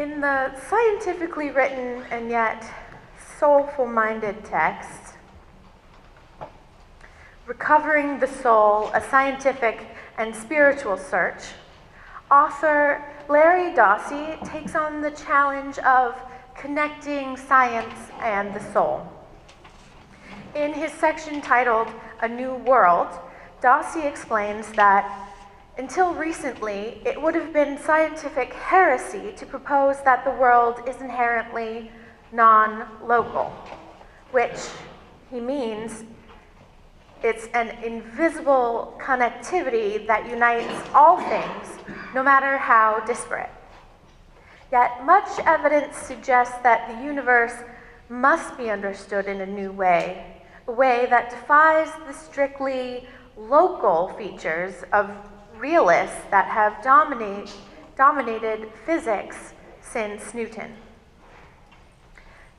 In the scientifically written and yet soulful-minded text, Recovering the Soul, a Scientific and Spiritual Search, author Larry Dossey takes on the challenge of connecting science and the soul. In his section titled A New World, Dossey explains that until recently, it would have been scientific heresy to propose that the world is inherently non-local, which he means it's an invisible connectivity that unites all things, no matter how disparate. Yet much evidence suggests that the universe must be understood in a new way, a way that defies the strictly local features of realists that have dominated physics since Newton.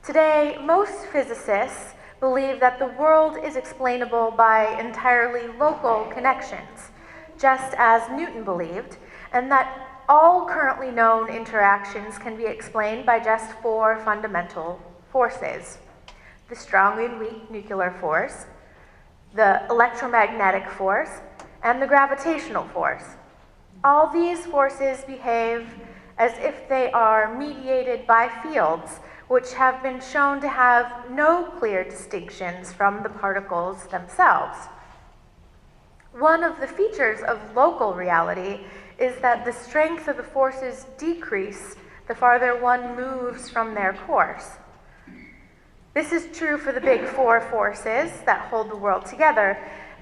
Today, most physicists believe that the world is explainable by entirely local connections, just as Newton believed, and that all currently known interactions can be explained by just four fundamental forces: the strong and weak nuclear force, the electromagnetic force, and the gravitational force. All these forces behave as if they are mediated by fields which have been shown to have no clear distinctions from the particles themselves. One of the features of local reality is that the strength of the forces decrease the farther one moves from their course. This is true for the big four forces that hold the world together,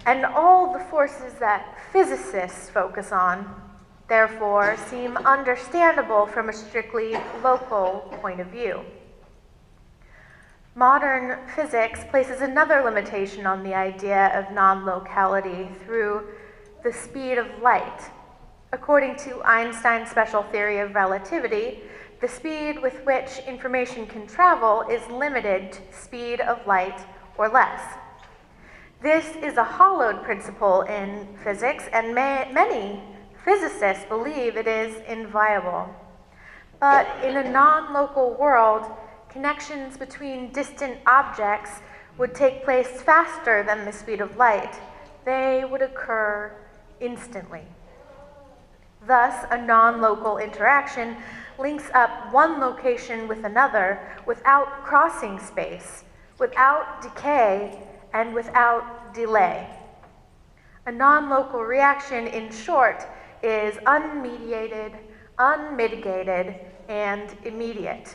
and all the forces that physicists focus on, therefore, seem understandable from a strictly local point of view. Modern physics places another limitation on the idea of non-locality through the speed of light. According to Einstein's special theory of relativity, the speed with which information can travel is limited to the speed of light or less. This is a hollowed principle in physics, and many physicists believe it is inviolable. But in a non-local world, connections between distant objects would take place faster than the speed of light. They would occur instantly. Thus, a non-local interaction links up one location with another without crossing space, without decay, and without delay. A non-local reaction, in short, is unmediated, unmitigated, and immediate.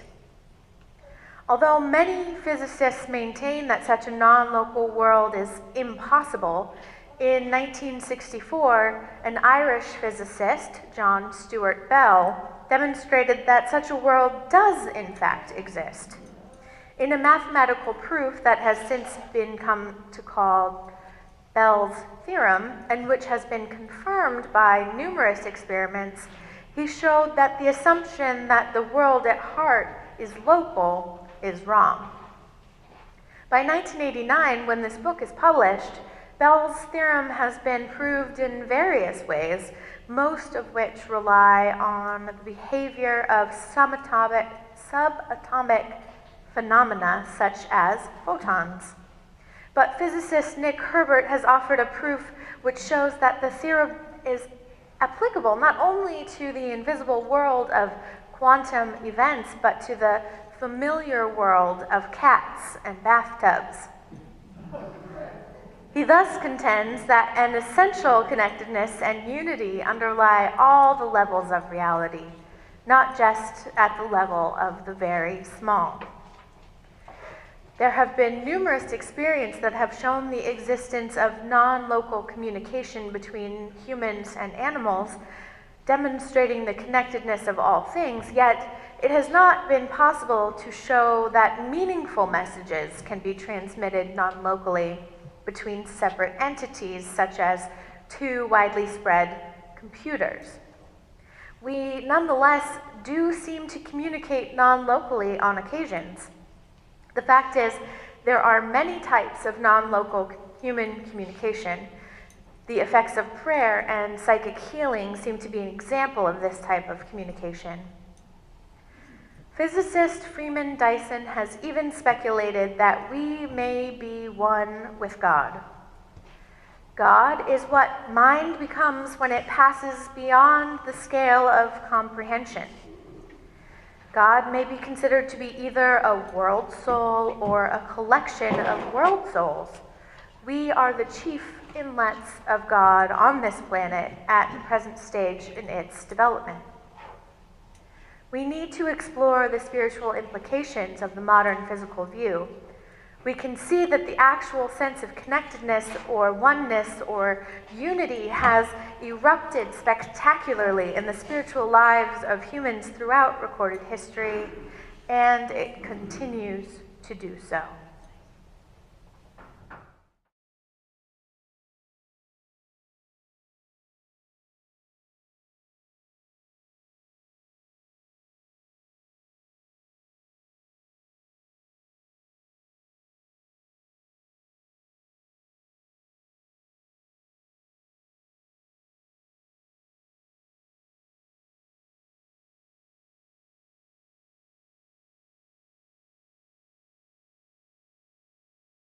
Although many physicists maintain that such a non-local world is impossible, in 1964, an Irish physicist, John Stuart Bell, demonstrated that such a world does in fact exist. In a mathematical proof that has since been come to call Bell's theorem, and which has been confirmed by numerous experiments, he showed that the assumption that the world at heart is local is wrong. By 1989, when this book is published, Bell's theorem has been proved in various ways, most of which rely on the behavior of subatomic phenomena such as photons. But physicist Nick Herbert has offered a proof which shows that the theorem is applicable not only to the invisible world of quantum events, but to the familiar world of cats and bathtubs. He thus contends that an essential connectedness and unity underlie all the levels of reality, not just at the level of the very small. There have been numerous experiments that have shown the existence of non-local communication between humans and animals, demonstrating the connectedness of all things, yet it has not been possible to show that meaningful messages can be transmitted non-locally between separate entities, such as two widely spread computers. We nonetheless do seem to communicate non-locally on occasions. The fact is, there are many types of non-local human communication. The effects of prayer and psychic healing seem to be an example of this type of communication. Physicist Freeman Dyson has even speculated that we may be one with God. God is what mind becomes when it passes beyond the scale of comprehension. God may be considered to be either a world soul or a collection of world souls. We are the chief inlets of God on this planet at the present stage in its development. We need to explore the spiritual implications of the modern physical view. We can see that the actual sense of connectedness or oneness or unity has erupted spectacularly in the spiritual lives of humans throughout recorded history, and it continues to do so.